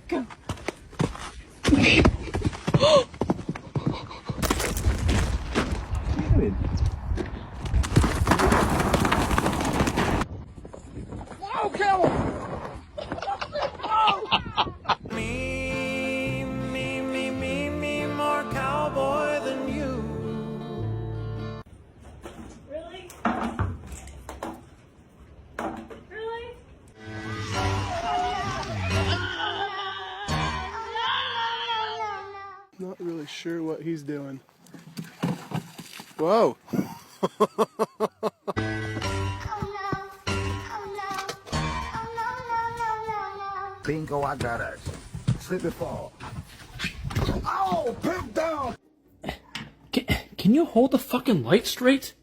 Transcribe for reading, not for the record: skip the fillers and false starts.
Go. Whoa, Cal! Me, more cowboy than you. Really? Really? Not really sure what he's doing. Whoa! Bingo, I got us. Slip and fall. Oh, pimp down! Can you hold the fucking light straight?